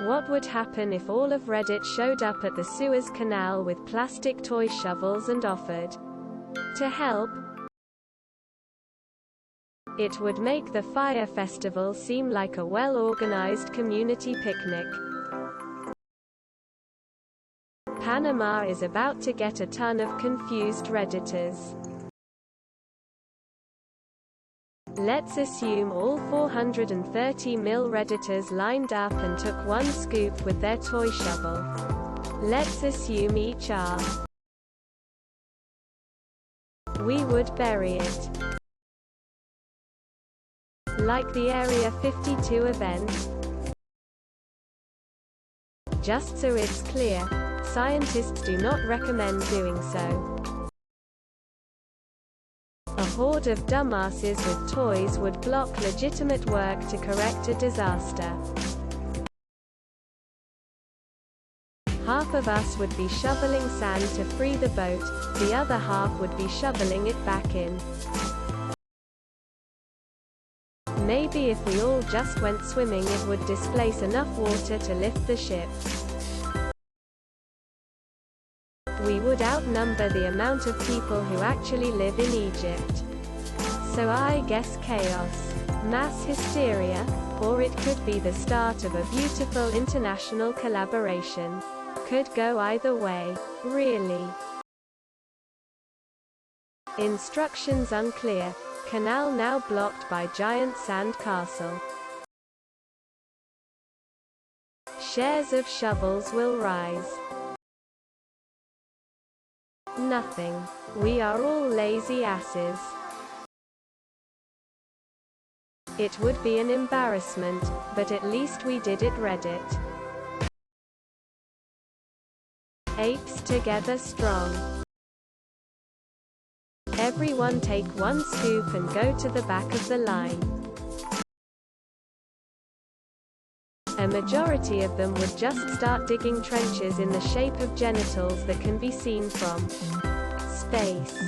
What would happen if all of Reddit showed up at the Suez Canal with plastic toy shovels and offered to help? It would make the Fire Festival seem like a well-organized community picnic. Panama is about to get a ton of confused Redditors. Let's assume all 430 mil Redditors lined up and took one scoop with their toy shovel. Let's assume each are. We would bury it. Like the Area 52 event. Just so it's clear, scientists do not recommend doing so. A horde of dumbasses with toys would block legitimate work to correct a disaster. Half of us would be shoveling sand to free the boat, the other half would be shoveling it back in. Maybe if we all just went swimming, it would displace enough water to lift the ship. We would outnumber the amount of people who actually live in Egypt. So I guess chaos, mass hysteria, or it could be the start of a beautiful international collaboration. Could go either way, really. Instructions unclear. Canal now blocked by giant sand castle. Shares of shovels will rise. Nothing. We are all lazy asses. It would be an embarrassment, but at least we did it. Reddit. Apes together strong. Everyone take one scoop and go to the back of the line. A majority of them would just start digging trenches in the shape of genitals that can be seen from space.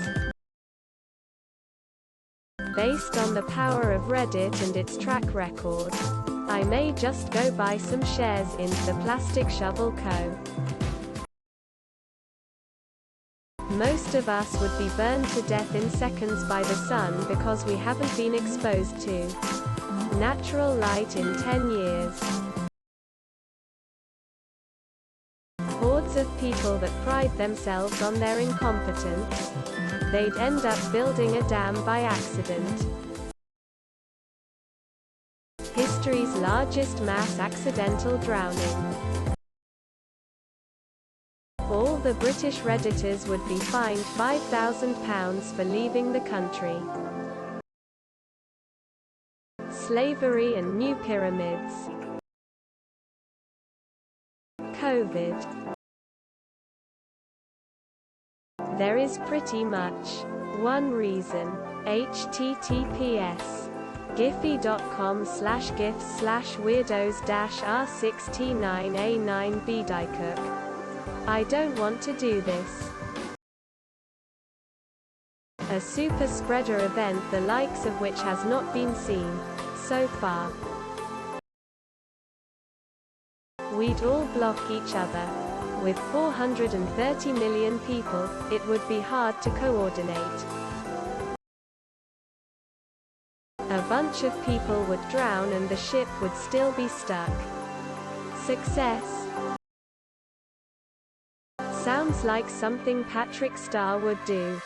Based on the power of Reddit and its track record, I may just go buy some shares in the Plastic Shovel Co. Most of us would be burned to death in seconds by the sun because we haven't been exposed to natural light in 10 years. Hordes of people that pride themselves on their incompetence. They'd end up building a dam by accident. History's largest mass accidental drowning. All the British Redditors would be fined £5,000 for leaving the country. Slavery and new pyramids. COVID. There is pretty much one reason. https giphy.com/gifs/weirdos-r69a9bdiecook. I don't want to do this. A super spreader event the likes of which has not been seen so far. We'd all block each other. With 430 million people, it would be hard to coordinate. A bunch of people would drown and the ship would still be stuck. Success. Sounds like something Patrick Star would do.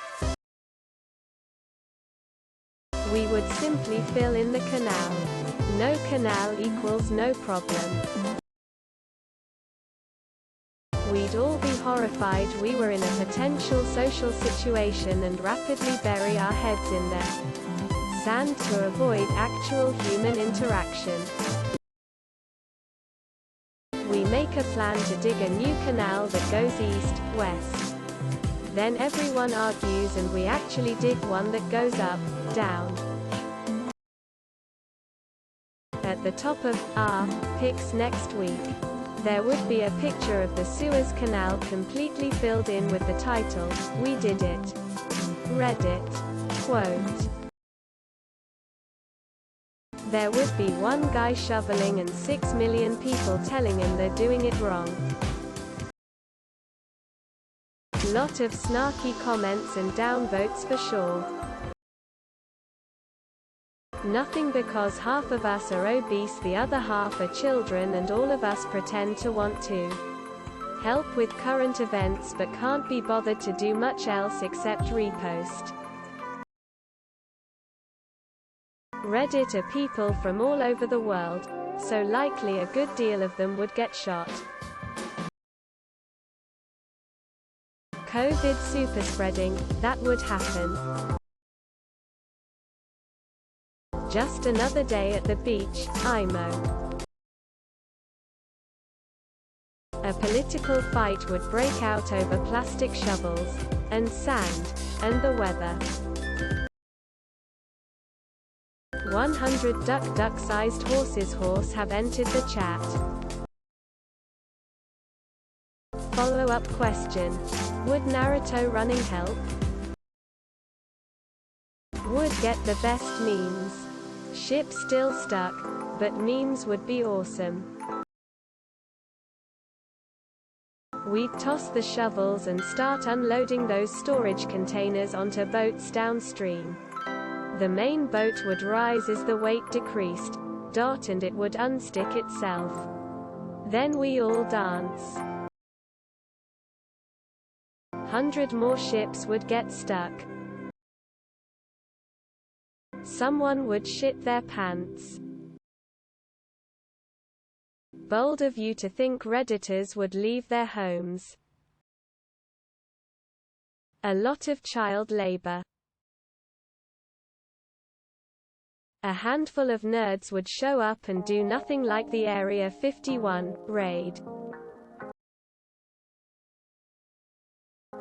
We would simply fill in the canal. No canal equals no problem. We'd all be horrified we were in a potential social situation and rapidly bury our heads in the sand to avoid actual human interaction. We make a plan to dig a new canal that goes east-west. Then everyone argues and we actually dig one that goes up, down. At the top of our picks next week, there would be a picture of the Suez Canal completely filled in with the title, "We did it." Reddit. Quote. There would be one guy shoveling and 6 million people telling him they're doing it wrong. Lot of snarky comments and downvotes for sure. Nothing, because half of us are obese, the other half are children, and all of us pretend to want to help with current events but can't be bothered to do much else except repost. Reddit are people from all over the world, so likely a good deal of them would get shot. COVID superspreading, that would happen. Just another day at the beach, IMO. A political fight would break out over plastic shovels, and sand, and the weather. 100 duck-sized horse have entered the chat. Follow-up question. Would Naruto running help? Would get the best memes. Ship still stuck, but memes would be awesome. We'd toss the shovels and start unloading those storage containers onto boats downstream. The main boat would rise as the weight decreased, and it would unstick itself. Then we all dance. 100 more ships would get stuck. Someone would shit their pants. Bold of you to think Redditors would leave their homes. A lot of child labor. A handful of nerds would show up and do nothing like the Area 51 raid.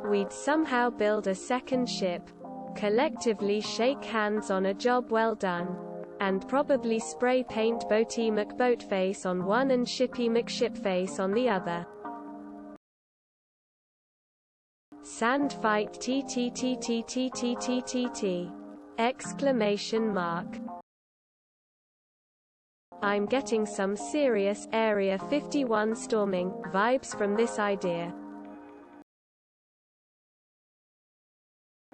We'd somehow build a second ship, collectively shake hands on a job well done, and probably spray paint Boaty McBoatface on one and Shippy McShipface on the other. Sand fight TTTTTTTTT! Exclamation mark. I'm getting some serious Area 51 storming vibes from this idea.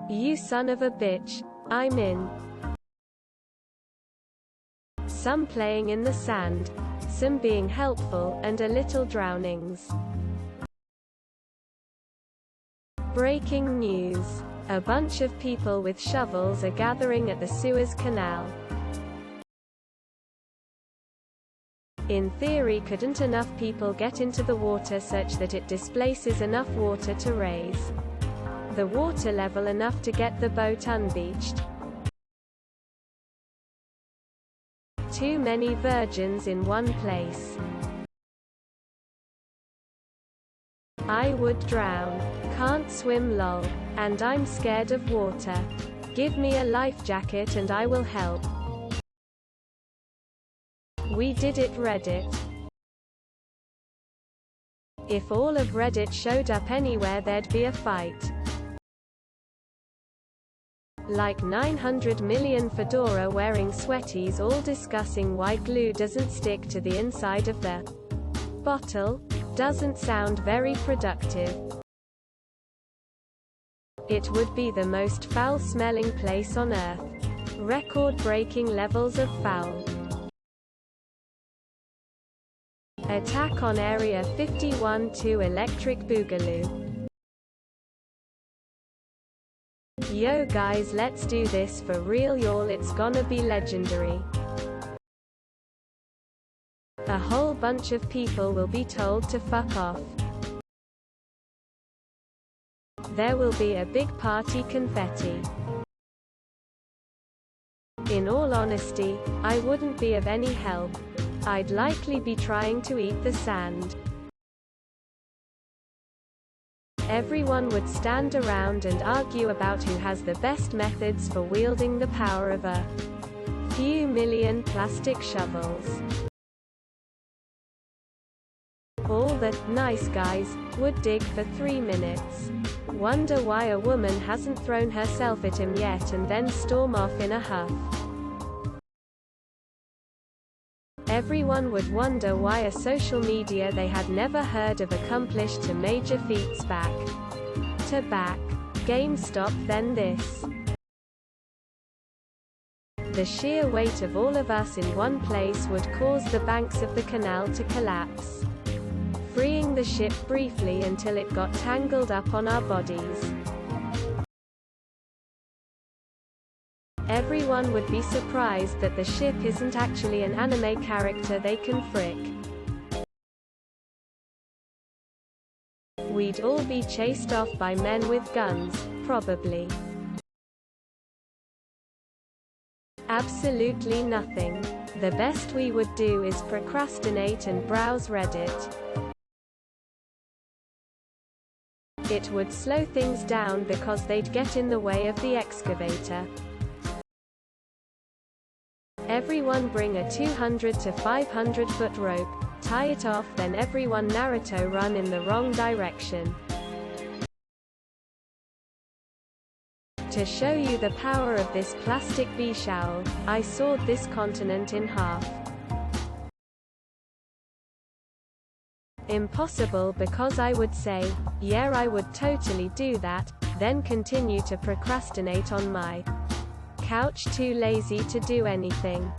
You son of a bitch, I'm in. Some playing in the sand, some being helpful, and a little drownings. Breaking news. A bunch of people with shovels are gathering at the Suez Canal. In theory, couldn't enough people get into the water such that it displaces enough water to raise the water level enough to get the boat unbeached? Too many virgins in one place. I would drown. Can't swim lol. And I'm scared of water. Give me a life jacket and I will help. We did it Reddit. If all of Reddit showed up anywhere, there'd be a fight. Like 900 million fedora-wearing sweaties all discussing why glue doesn't stick to the inside of the bottle. Doesn't sound very productive. It would be the most foul-smelling place on Earth. Record-breaking levels of foul. Attack on Area 51 to Electric Boogaloo. Yo guys, let's do this for real y'all, it's gonna be legendary. A whole bunch of people will be told to fuck off. There will be a big party confetti. In all honesty, I wouldn't be of any help. I'd likely be trying to eat the sand. Everyone would stand around and argue about who has the best methods for wielding the power of a few million plastic shovels. All the nice guys would dig for 3 minutes. Wonder why a woman hasn't thrown herself at him yet, and then storm off in a huff. Everyone would wonder why a social media they had never heard of accomplished to major feats back to back. GameStop then this. The sheer weight of all of us in one place would cause the banks of the canal to collapse, freeing the ship briefly until it got tangled up on our bodies. Everyone would be surprised that the ship isn't actually an anime character they can frick. We'd all be chased off by men with guns, probably. Absolutely nothing. The best we would do is procrastinate and browse Reddit. It would slow things down because they'd get in the way of the excavator. Everyone bring a 200 to 500 foot rope, tie it off, then everyone Naruto run in the wrong direction. To show you the power of this plastic bee-showl, I sawed this continent in half. Impossible, because I would say, yeah, I would totally do that, then continue to procrastinate on my couch, too lazy to do anything.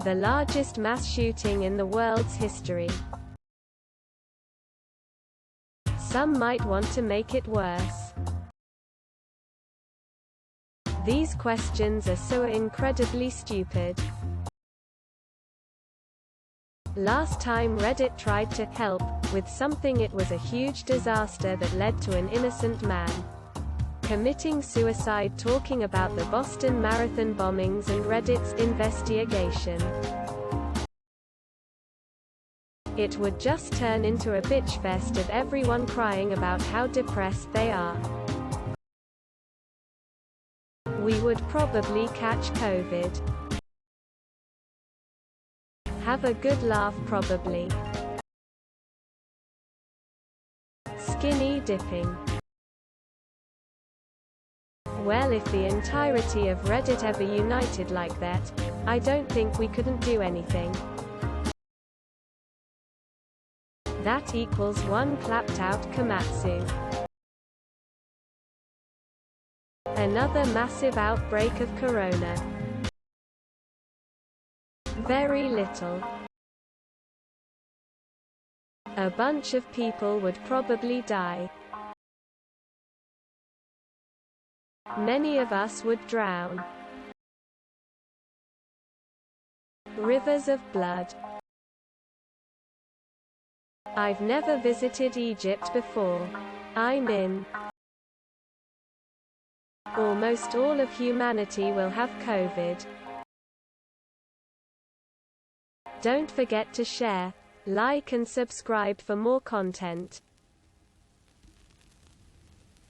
The largest mass shooting in the world's history. Some might want to make it worse. These questions are so incredibly stupid. Last time Reddit tried to help with something, it was a huge disaster that led to an innocent man committing suicide, talking about the Boston Marathon bombings and Reddit's investigation. It would just turn into a bitch fest of everyone crying about how depressed they are. We would probably catch COVID. Have a good laugh probably. Skinny dipping. Well, if the entirety of Reddit ever united like that, I don't think we couldn't do anything. That equals one clapped out Komatsu. Another massive outbreak of corona. Very little. A bunch of people would probably die. Many of us would drown. Rivers of blood. I've never visited Egypt before. I'm in. Almost all of humanity will have COVID. Don't forget to share, like and subscribe for more content.